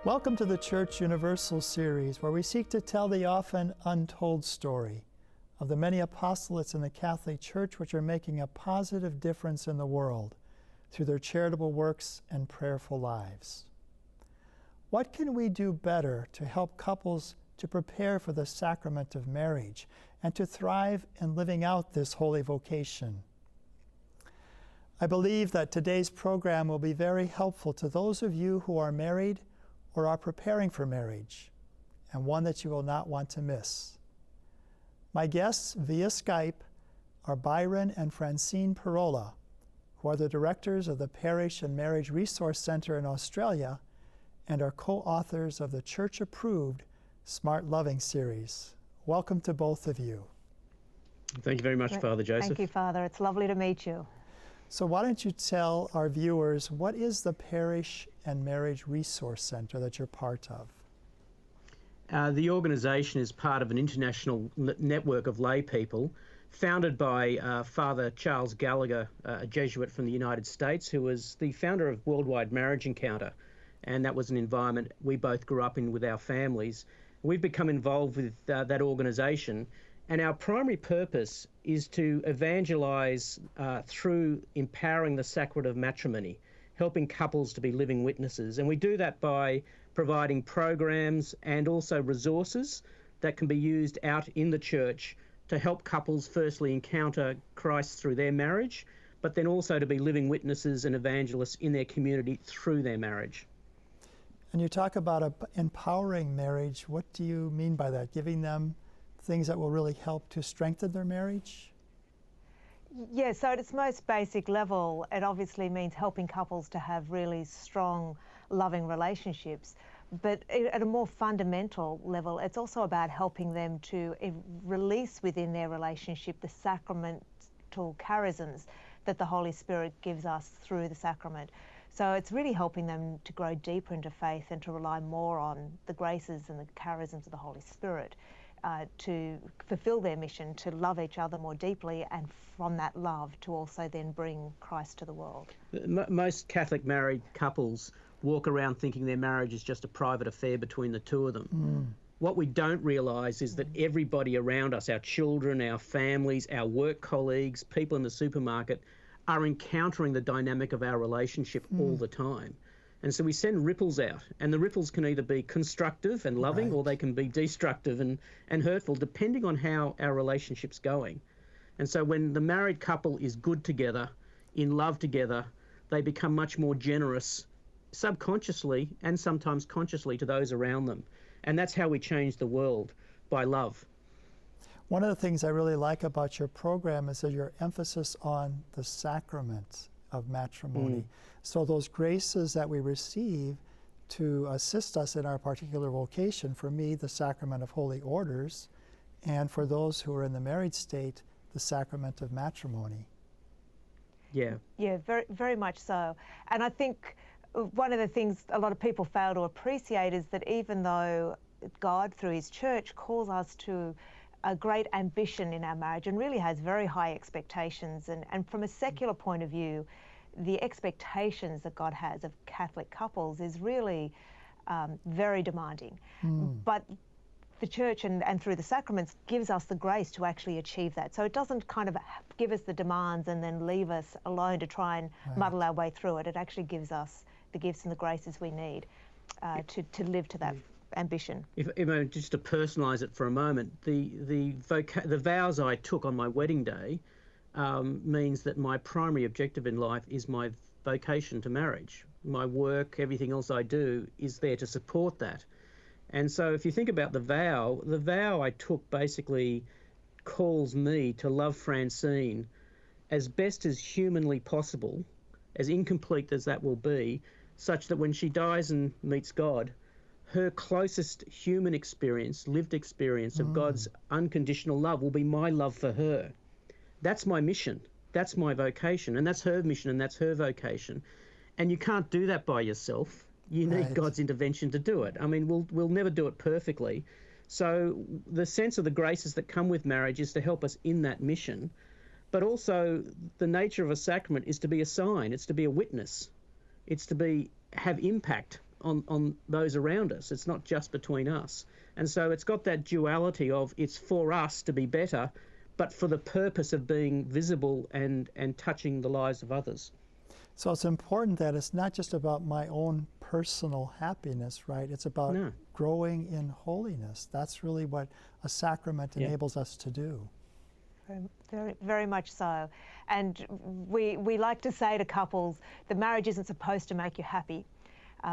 Welcome to the Church Universal series, where we seek to tell the often untold story of the many apostolates in the Catholic Church which are making a positive difference in the world through their charitable works and prayerful lives. What can we do better to help couples to prepare for the sacrament of marriage and to thrive in living out this holy vocation? I believe that today's program will be very helpful to those of you who are married or are preparing for marriage, and one that you will not want to miss. My guests via Skype are Byron and Francine Parola, who are the directors of the Parish and Marriage Resource Center in Australia and are co-authors of the church-approved Smart Loving series. Welcome to both of you. Thank you very much, Father Joseph. Thank you, Father. It's lovely to meet you. So why don't you tell our viewers, what is the Parish and Marriage Resource Center that you're part of? The organisation is part of an international network of lay people founded by Father Charles Gallagher, a Jesuit from the United States, who was the founder of Worldwide Marriage Encounter. And that was an environment we both grew up in with our families. We've become involved with that organisation. And our primary purpose is to evangelise through empowering the sacrament of matrimony, helping couples to be living witnesses. And we do that by providing programs and also resources that can be used out in the church to help couples firstly encounter Christ through their marriage, but then also to be living witnesses and evangelists in their community through their marriage. And you talk about empowering marriage. What do you mean by that? Giving them things that will really help to strengthen their marriage? Yeah, so at its most basic level, it obviously means helping couples to have really strong, loving relationships. But at a more fundamental level, it's also about helping them to release within their relationship the sacramental charisms that the Holy Spirit gives us through the sacrament. So it's really helping them to grow deeper into faith and to rely more on the graces and the charisms of the Holy Spirit. To fulfill their mission, to love each other more deeply, and from that love to also then bring Christ to the world. Most Catholic married couples walk around thinking their marriage is just a private affair between the two of them. What we don't realise is that everybody around us, our children, our families, our work colleagues, people in the supermarket, are encountering the dynamic of our relationship all the time. And so we send ripples out, and the ripples can either be constructive and loving, or they can be destructive and hurtful, depending on how our relationship's going. And so when the married couple is good together, in love together, they become much more generous, subconsciously and sometimes consciously, to those around them. And that's how we change the world, by love. One of the things I really like about your program is that your emphasis on the sacrament of matrimony. So those graces that we receive to assist us in our particular vocation, for me, the sacrament of holy orders, and for those who are in the married state, the sacrament of matrimony. Yeah, very, very much so. And I think one of the things a lot of people fail to appreciate is that even though God, through his church, calls us to a great ambition in our marriage and really has very high expectations, and from a secular point of view, the expectations that God has of Catholic couples is really very demanding. But the church and through the sacraments gives us the grace to actually achieve that. So it doesn't kind of give us the demands and then leave us alone to try and muddle our way through it. It actually gives us the gifts and the graces we need to live to that ambition. If just to personalise it for a moment, the vows I took on my wedding day means that my primary objective in life is my vocation to marriage. My work, everything else I do, is there to support that. And so if you think about the vow I took basically calls me to love Francine as best as humanly possible, as incomplete as that will be, such that when she dies and meets God, her closest human experience, lived experience of God's unconditional love will be my love for her. That's my mission. That's my vocation. And that's her mission and that's her vocation. And you can't do that by yourself. You need God's intervention to do it. I mean, we'll never do it perfectly. So the sense of the graces that come with marriage is to help us in that mission. But also the nature of a sacrament is to be a sign. It's to be a witness. It's to have impact on those around us. It's not just between us. And so it's got that duality of it's for us to be better, but for the purpose of being visible and touching the lives of others. So it's important that it's not just about my own personal happiness, right? It's about growing in holiness. That's really what a sacrament enables us to do. Very, very much so. And we like to say to couples, the marriage isn't supposed to make you happy.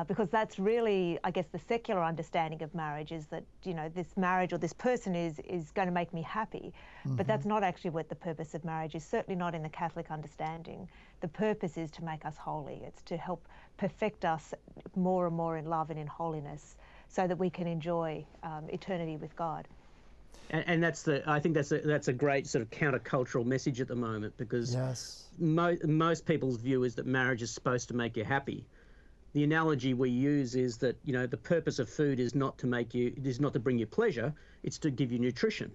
Because that's really, I guess, the secular understanding of marriage is that, you know, this marriage or this person is going to make me happy. But that's not actually what the purpose of marriage is, certainly not in the Catholic understanding. The purpose is to make us holy. It's to help perfect us more and more in love and in holiness so that we can enjoy eternity with God. And I think that's a great sort of countercultural message at the moment, because most people's view is that marriage is supposed to make you happy. The analogy we use is that, you know, the purpose of food is not to bring you pleasure, it's to give you nutrition.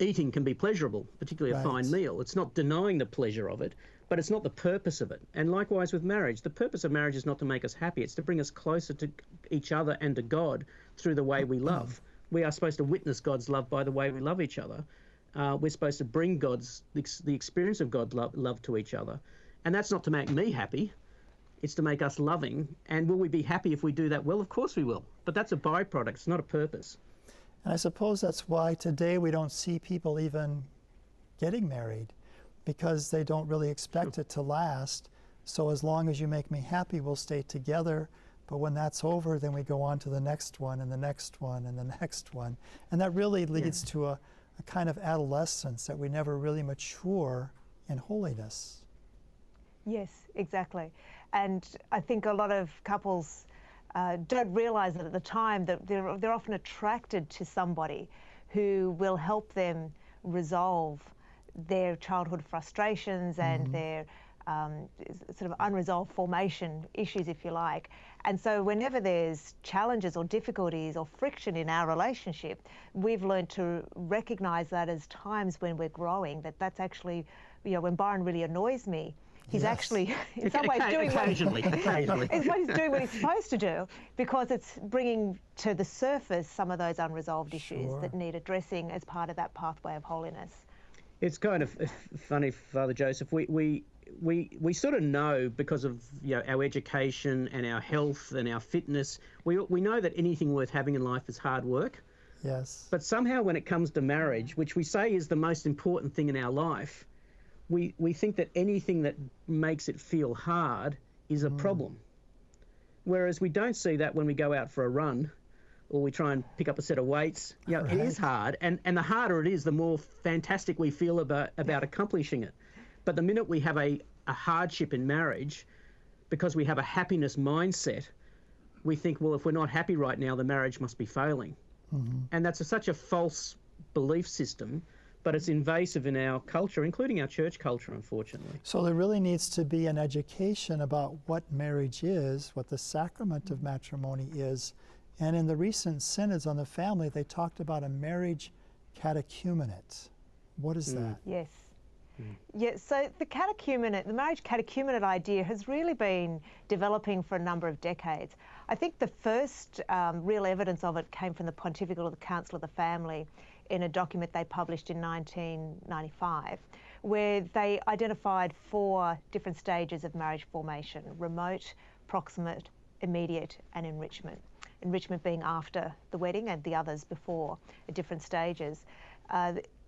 Eating can be pleasurable, particularly a fine meal. It's not denying the pleasure of it, but it's not the purpose of it. And likewise with marriage, the purpose of marriage is not to make us happy, it's to bring us closer to each other and to God through the way we love. We are supposed to witness God's love by the way we love each other. We're supposed to bring the experience of God's love to each other. And that's not to make me happy. It's to make us loving. And will we be happy if we do that? Well, of course we will. But that's a byproduct. It's not a purpose. And I suppose that's why today we don't see people even getting married, because they don't really expect it to last. So as long as you make me happy, we'll stay together. But when that's over, then we go on to the next one and the next one and the next one. And that really leads to a kind of adolescence, that we never really mature in holiness. Yes, exactly. And I think a lot of couples don't realize that at the time that they're often attracted to somebody who will help them resolve their childhood frustrations and their sort of unresolved formation issues, if you like. And so whenever there's challenges or difficulties or friction in our relationship, we've learned to recognize that as times when we're growing, that's actually, you know, when Byron really annoys me, he's actually, in some ways, doing occasionally. He's doing what he's supposed to do, because it's bringing to the surface some of those unresolved issues that need addressing as part of that pathway of holiness. It's kind of funny, Father Joseph. We sort of know, because of, you know, our education and our health and our fitness, we know that anything worth having in life is hard work. Yes. But somehow when it comes to marriage, which we say is the most important thing in our life, we think that anything that makes it feel hard is a problem. Whereas we don't see that when we go out for a run or we try and pick up a set of weights. You know, it is hard, and the harder it is, the more fantastic we feel about accomplishing it. But the minute we have a hardship in marriage, because we have a happiness mindset, we think, well, if we're not happy right now, the marriage must be failing. And that's such a false belief system. But it's invasive in our culture, including our church culture, unfortunately. So there really needs to be an education about what marriage is, what the sacrament of matrimony is. And in the recent synods on the family, they talked about a marriage catechumenate. What is that? Yes. Yeah, so the marriage catechumenate idea has really been developing for a number of decades. I think the first real evidence of it came from the Pontifical of the Council of the Family in a document they published in 1995, where they identified 4 different stages of marriage formation: remote, proximate, immediate, and enrichment. Enrichment being after the wedding and the others before, at different stages.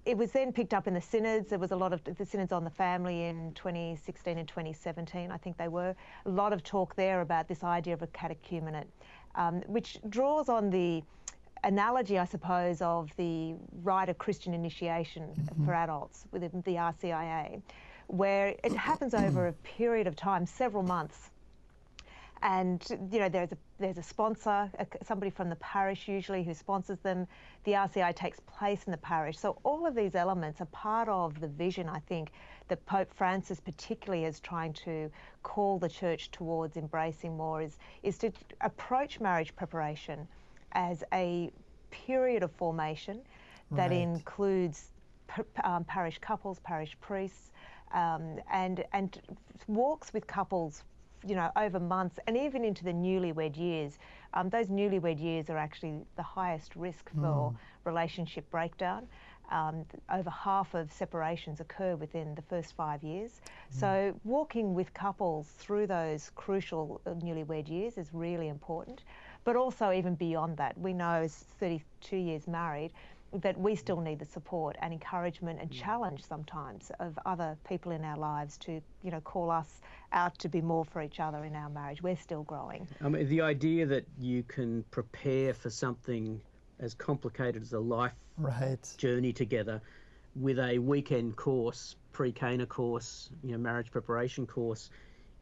It was then picked up in the synods. There was a lot of the synods on the family in 2016 and 2017, I think they were. A lot of talk there about this idea of a catechumenate, which draws on the analogy, I suppose, of the rite of Christian initiation for adults within the RCIA, where it happens over a period of time, several months. And, you know, there's a sponsor, somebody from the parish usually, who sponsors them. The RCI takes place in the parish. So all of these elements are part of the vision, I think, that Pope Francis particularly is trying to call the church towards embracing more, is to approach marriage preparation as a period of formation that includes parish couples, parish priests, and walks with couples over months and even into the newlywed years. Those newlywed years are actually the highest risk for relationship breakdown. Over half of separations occur within the first 5 years. So walking with couples through those crucial newlywed years is really important. But also even beyond that, we know as 32 years married that we still need the support and encouragement and challenge sometimes of other people in our lives to, call us out to be more for each other in our marriage. We're still growing. I mean, the idea that you can prepare for something as complicated as a life journey together with a weekend course, pre-Cana course, marriage preparation course,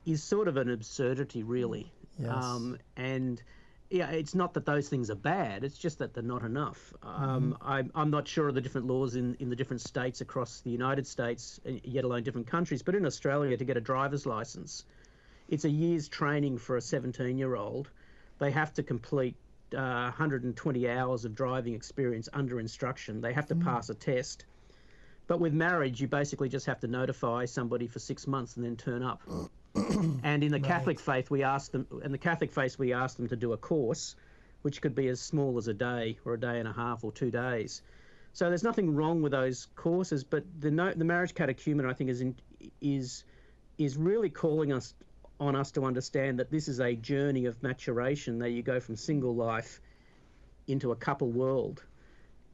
is sort of an absurdity, really. Yes. And yeah, it's not that those things are bad, it's just that they're not enough. I'm not sure of the different laws in the different states across the United States, yet alone different countries, but in Australia, to get a driver's licence, it's a year's training for a 17-year-old. They have to complete 120 hours of driving experience under instruction. They have to pass a test. But with marriage, you basically just have to notify somebody for 6 months and then turn up. And in the Catholic faith, we ask them to do a course, which could be as small as a day or a day and a half or 2 days. So there's nothing wrong with those courses, but the marriage catechumen, I think, is really calling on us to understand that this is a journey of maturation, that you go from single life into a couple world,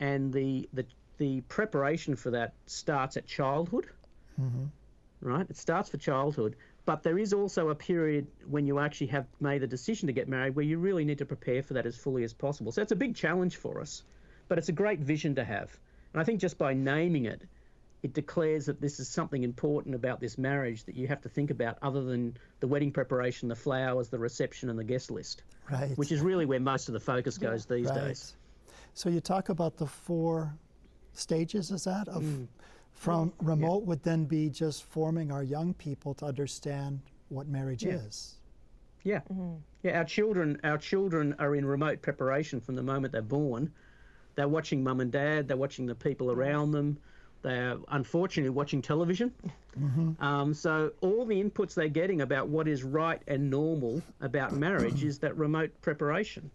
and the preparation for that starts at childhood. Right? It starts for childhood. But there is also a period when you actually have made the decision to get married where you really need to prepare for that as fully as possible. So it's a big challenge for us, but it's a great vision to have. And I think just by naming it, it declares that this is something important about this marriage that you have to think about, other than the wedding preparation, the flowers, the reception and the guest list, which is really where most of the focus goes these days. So you talk about the 4 stages, is that? From remote would then be just forming our young people to understand what marriage is. Yeah. Our children are in remote preparation from the moment they're born. They're watching mum and dad. They're watching the people around them. They're unfortunately watching television. So all the inputs they're getting about what is right and normal about marriage is that remote preparation.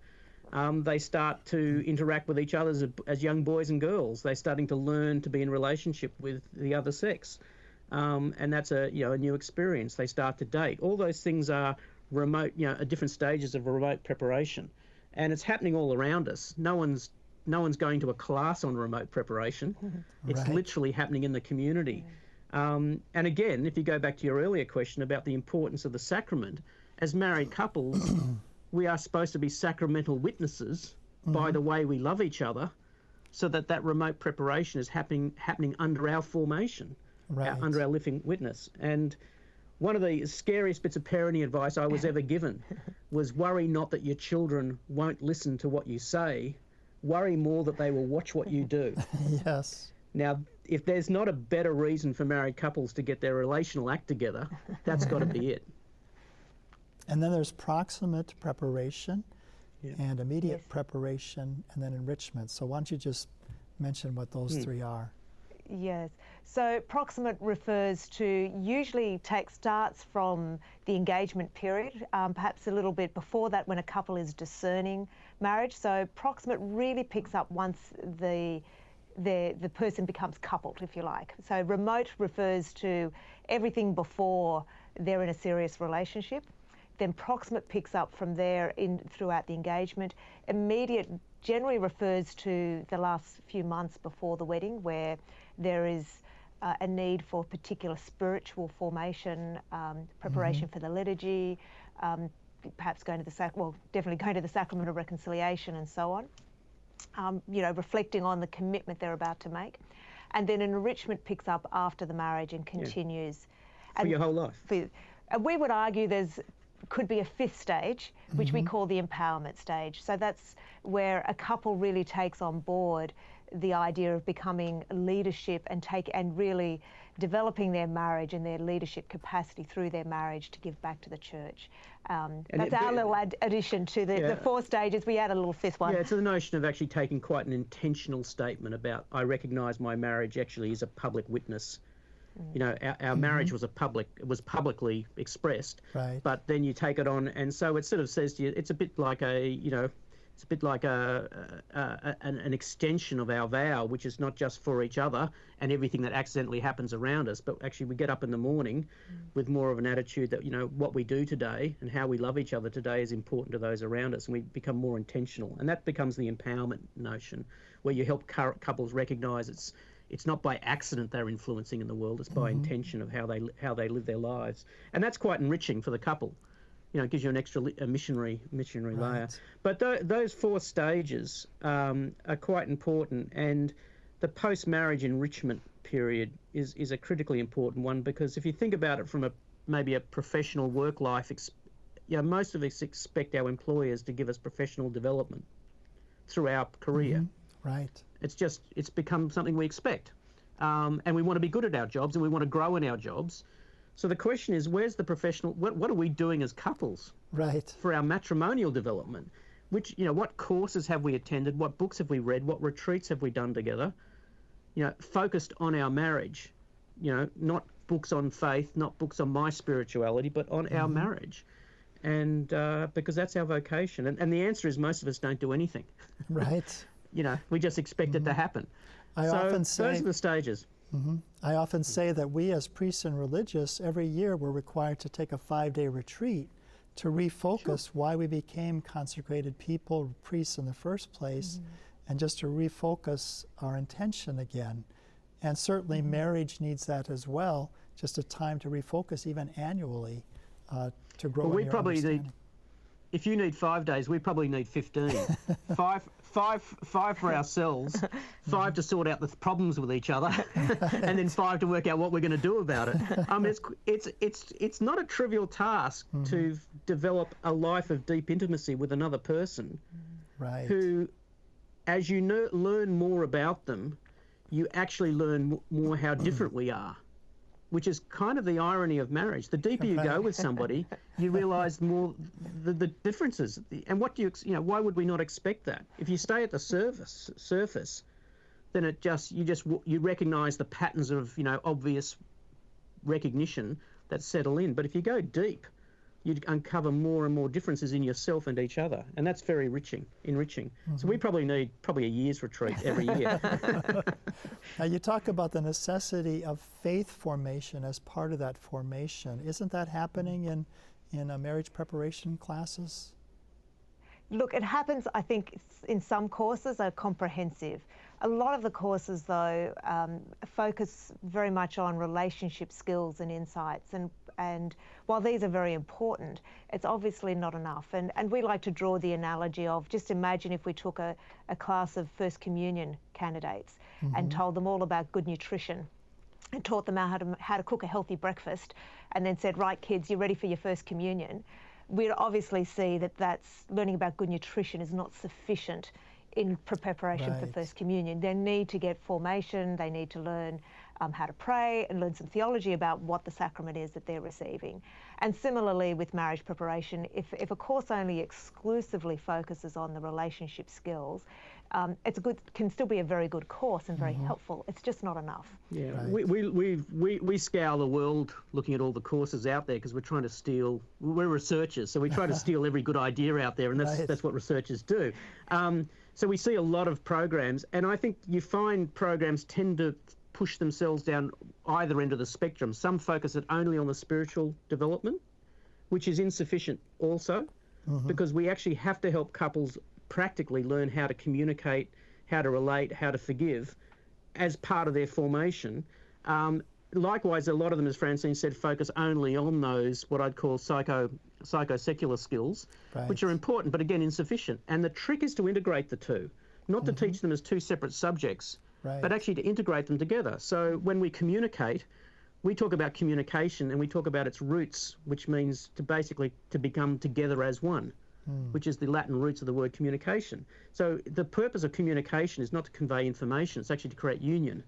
They start to interact with each other as young boys and girls. They're starting to learn to be in relationship with the other sex, and that's a new experience. They start to date. All those things are remote, at different stages of remote preparation, and it's happening all around us. No one's going to a class on remote preparation. It's literally happening in the community. And again, if you go back to your earlier question about the importance of the sacrament, as married couples, we are supposed to be sacramental witnesses by the way we love each other, so that remote preparation is happening under our formation, under our living witness. And one of the scariest bits of parenting advice I was ever given was, worry not that your children won't listen to what you say, worry more that they will watch what you do. Yes. Now, if there's not a better reason for married couples to get their relational act together, that's got to be it. And then there's proximate preparation and immediate preparation, and then enrichment. So why don't you just mention what those 3 are? Yes. So proximate refers to, usually starts from the engagement period, perhaps a little bit before that, when a couple is discerning marriage. So proximate really picks up once the person becomes coupled, if you like. So remote refers to everything before they're in a serious relationship. Then proximate picks up from there throughout the engagement. Immediate generally refers to the last few months before the wedding, where there is a need for particular spiritual formation, preparation for the liturgy, perhaps definitely going to the sacrament of reconciliation and so on. Reflecting on the commitment they're about to make. And then an enrichment picks up after the marriage and continues. For your whole life. We would argue could be a 5th stage, which we call the empowerment stage. So that's where a couple really takes on board the idea of becoming leadership and really developing their marriage and their leadership capacity through their marriage to give back to the church. That's our little addition to the 4 stages. We add a little 5th one. Yeah, it's the notion of actually taking quite an intentional statement about, I recognise my marriage actually is a public witness You know, our marriage was publicly expressed, Right. but then you take it on, and so it sort of says to you, it's a bit like an extension of our vow, which is not just for each other and everything that accidentally happens around us, but actually we get up in the morning with more of an attitude that, you know, what we do today and how we love each other today is important to those around us, and we become more intentional. And that becomes the empowerment notion, where you help couples recognise it's not by accident they're influencing in the world, it's by intention of how they live their lives. And that's quite enriching for the couple. You know, it gives you an extra missionary layer. But those 4 stages are quite important, and the post-marriage enrichment period is a critically important one, because if you think about it from maybe a professional work life, you know, most of us expect our employers to give us professional development through our career. Right. It's become something we expect, and we want to be good at our jobs, and we want to grow in our jobs. So the question is, where's the professional? What are we doing as couples? Right. For our matrimonial development? What courses have we attended? What books have we read? What retreats have we done together? You know, focused on our marriage. You know, not books on faith, not books on my spirituality, but on our marriage. And because that's our vocation. And the answer is, most of us don't do anything. Right. You know, we just expect it to happen. Those are the stages. I often say that we as priests and religious, every year we're required to take a 5-day retreat to refocus why we became consecrated people, priests in the first place, and just to refocus our intention again. And certainly marriage needs that as well, just a time to refocus even annually to grow in your understanding. If you need 5 days, we probably need 15. Five for ourselves, 5 to sort out the problems with each other, and then 5 to work out what we're going to do about it. It's not a trivial task to develop a life of deep intimacy with another person, right, who, as you learn more about them, you actually learn more how different we are, which is kind of the irony of marriage. The deeper you go with somebody, you realise more the differences. And what do why would we not expect that? If you stay at the surface, then you recognise the patterns of, obvious recognition that settle in. But if you go deep, you uncover more and more differences in yourself and each other, and that's very enriching. So we probably need a year's retreat every year. Now you talk about the necessity of faith formation as part of that formation. Isn't that happening in marriage preparation classes? Look, it happens, I think, in some courses are comprehensive. A lot of the courses, though, focus very much on relationship skills and insights. And while these are very important, it's obviously not enough. And we like to draw the analogy of, just imagine if we took a class of First Communion candidates and told them all about good nutrition and taught them how to cook a healthy breakfast, and then said, right, kids, you're ready for your First Communion. We'd obviously see that learning about good nutrition is not sufficient in preparation for First Communion. They need to get formation, they need to learn how to pray and learn some theology about what the sacrament is that they're receiving. And similarly with marriage preparation, if a course only exclusively focuses on the relationship skills, can still be a very good course and very helpful. It's just not enough. Yeah, right. we scour the world looking at all the courses out there, because we're trying to steal. We're researchers, so we try to steal every good idea out there, and that's what researchers do. So we see a lot of programs, and I think you find programs tend to push themselves down either end of the spectrum. Some focus it only on the spiritual development, which is insufficient also, because we actually have to help couples practically learn how to communicate, how to relate, how to forgive as part of their formation. Likewise, a lot of them, as Francine said, focus only on those, what I'd call psycho-secular skills, which are important, but again, insufficient. And the trick is to integrate the two, not to teach them as two separate subjects, but actually to integrate them together. So when we communicate, we talk about communication and we talk about its roots, which means to become together as one, which is the Latin roots of the word communication. So the purpose of communication is not to convey information, it's actually to create union.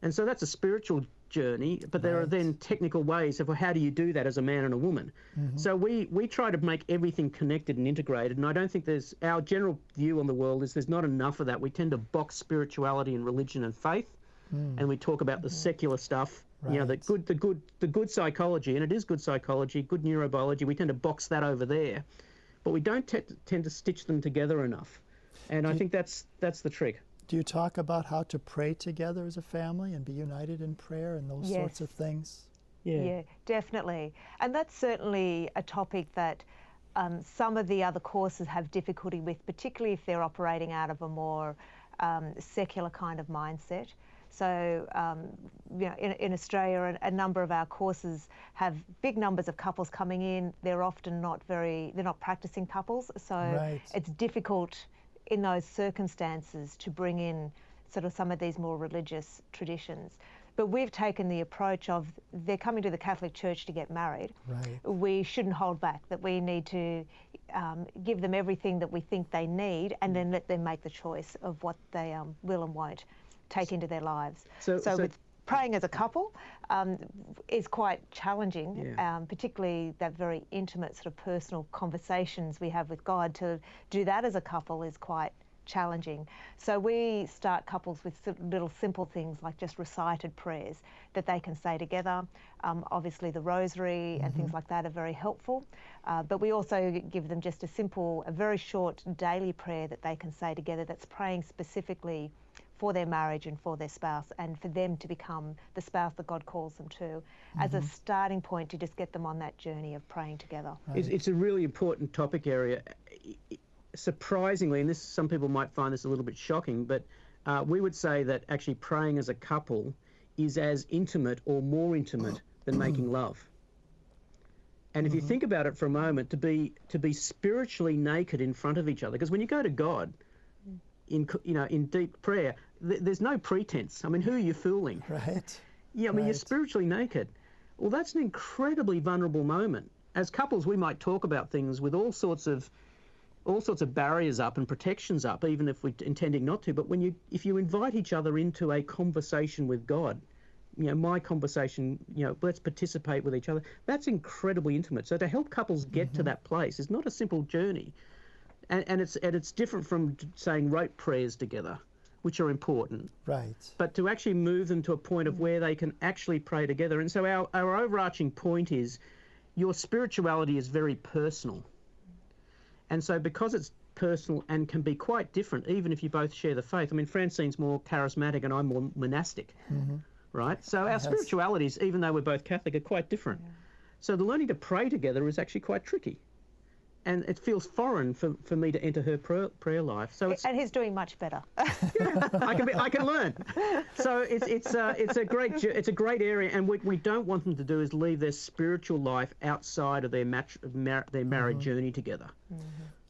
And so that's a spiritual journey, but there are then technical ways of how do you do that as a man and a woman. So we try to make everything connected and integrated, and I don't think our general view on the world is there's not enough of that. We tend to box spirituality and religion and faith, and we talk about the secular stuff You know, Right. the good psychology, and it is good psychology, good neurobiology. We tend to box that over there, but we don't tend to stitch them together enough. And I think that's the trick. Do you talk about how to pray together as a family and be united in prayer and those sorts of Yes. things? Yeah, definitely. And that's certainly a topic that some of the other courses have difficulty with, particularly if they're operating out of a more secular kind of mindset. So, you know, in Australia, a number of our courses have big numbers of couples coming in. They're often they're not practicing couples. So Right. it's difficult in those circumstances to bring in sort of some of these more religious traditions. But we've taken the approach of they're coming to the Catholic Church to get married. Right. We shouldn't hold back, that we need to give them everything that we think they need and then let them make the choice of what they will and won't take into their lives. So with praying as a couple is quite challenging, particularly that very intimate sort of personal conversations we have with God. To do that as a couple is quite challenging. So we start couples with little simple things like just recited prayers that they can say together. Obviously the rosary and things like that are very helpful, but we also give them just a very short daily prayer that they can say together that's praying specifically for their marriage and for their spouse and for them to become the spouse that God calls them to, as a starting point to just get them on that journey of praying together. Right. It's a really important topic area. Surprisingly, and some people might find this a little bit shocking, but we would say that actually praying as a couple is as intimate or more intimate than making love. And if you think about it for a moment, to be spiritually naked in front of each other, because when you go to God in deep prayer, there's no pretense. I mean, who are you fooling? Right. Yeah, I mean, you're spiritually naked. Well, that's an incredibly vulnerable moment. As couples, we might talk about things with all sorts of barriers up and protections up, even if we're intending not to. But if you invite each other into a conversation with God, you know, my conversation, you know, let's participate with each other, that's incredibly intimate. So to help couples get to that place is not a simple journey. And it's different from saying rote prayers together, which are important. Right. But to actually move them to a point of where they can actually pray together. And so our overarching point is your spirituality is very personal. And so because it's personal and can be quite different, even if you both share the faith. I mean, Francine's more charismatic and I'm more monastic, right? So our spiritualities, even though we're both Catholic, are quite different. Yeah. So the learning to pray together is actually quite tricky. And it feels foreign for me to enter her prayer life. So and he's doing much better. Yeah, I can learn. So it's a great area, and what we don't want them to do is leave their spiritual life outside of their marriage journey together.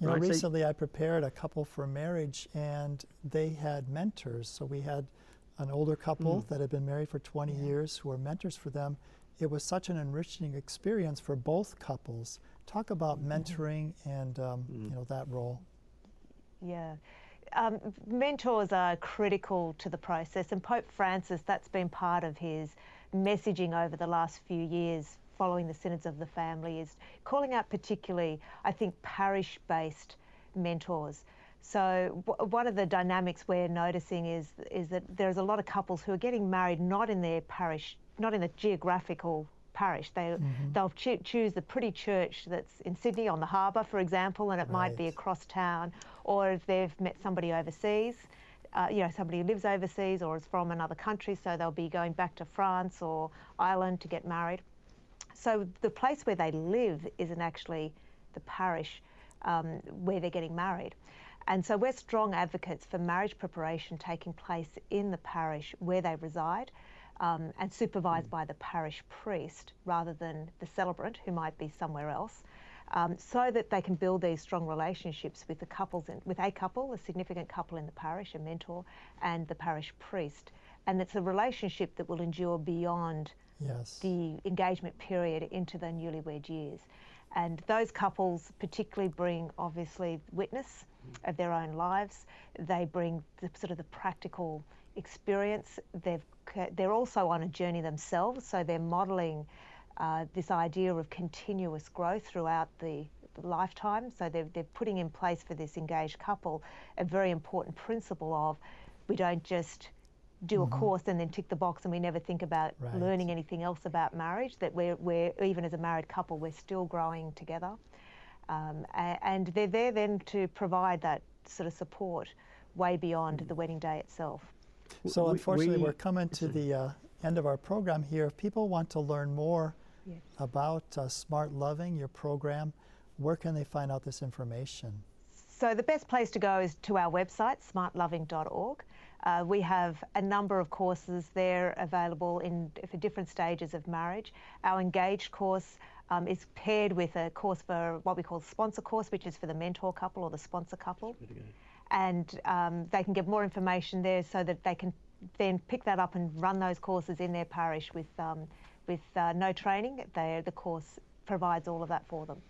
You know, recently I prepared a couple for marriage, and they had mentors. So we had an older couple that had been married for 20 years who were mentors for them. It was such an enriching experience for both couples. Talk about mentoring and you know, that role. Yeah. Mentors are critical to the process, and Pope Francis, that's been part of his messaging over the last few years following the Synods of the Family, is calling out particularly, I think, parish-based mentors. So one of the dynamics we're noticing is that there's a lot of couples who are getting married not in their parish, not in the geographical parish. They'll choose the pretty church that's in Sydney on the harbour, for example, and it might be across town, or if they've met somebody overseas, you know, somebody who lives overseas or is from another country, so they'll be going back to France or Ireland to get married. So the place where they live isn't actually the parish where they're getting married. And so we're strong advocates for marriage preparation taking place in the parish where they reside, and supervised by the parish priest rather than the celebrant who might be somewhere else, so that they can build these strong relationships with with a couple, a significant couple in the parish, a mentor, and the parish priest. And it's a relationship that will endure beyond the engagement period into the newlywed years. And those couples particularly bring, obviously, witness of their own lives. They bring the practical experience. They're also on a journey themselves, so they're modelling this idea of continuous growth throughout the lifetime. So they're putting in place for this engaged couple a very important principle of we don't just do a course and then tick the box and we never think about Right. learning anything else about marriage, that we're even as a married couple, we're still growing together. And they're there then to provide that sort of support way beyond the wedding day itself. So unfortunately, we're coming to the end of our program here. If people want to learn more Yes. about Smart Loving, your program, where can they find out this information? So the best place to go is to our website, smartloving.org. We have a number of courses there available for different stages of marriage. Our Engaged course is paired with a course for what we call sponsor course, which is for the mentor couple or the sponsor couple. And they can get more information there so that they can then pick that up and run those courses in their parish with no training. The course provides all of that for them.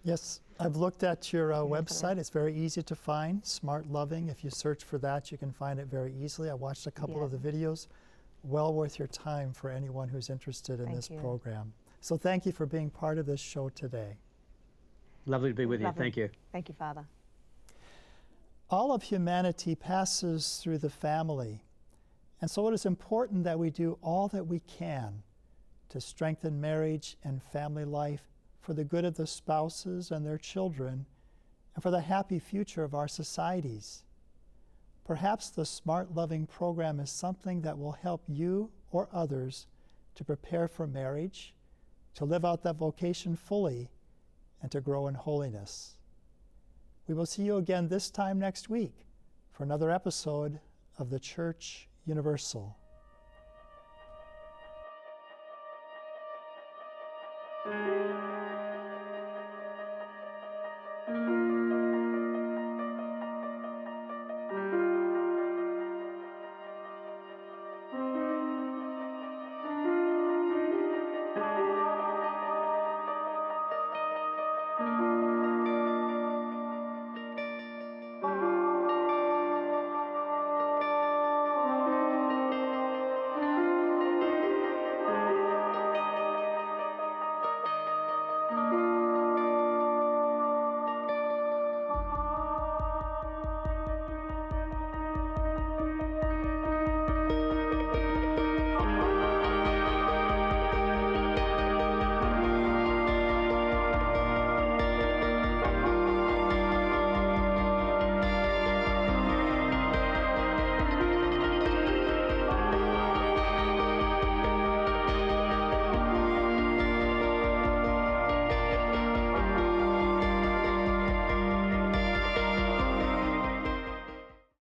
Yes, I've looked at your website. It's very easy to find, Smart Loving. If you search for that, you can find it very easily. I watched a couple of the videos. Well worth your time for anyone who's interested in this program. So thank you for being part of this show today. Lovely to be with you. Thank you. Thank you, Father. All of humanity passes through the family, and so it is important that we do all that we can to strengthen marriage and family life for the good of the spouses and their children, and for the happy future of our societies. Perhaps the Smart Loving program is something that will help you or others to prepare for marriage, to live out that vocation fully, and to grow in holiness. We will see you again this time next week for another episode of the Church Universal.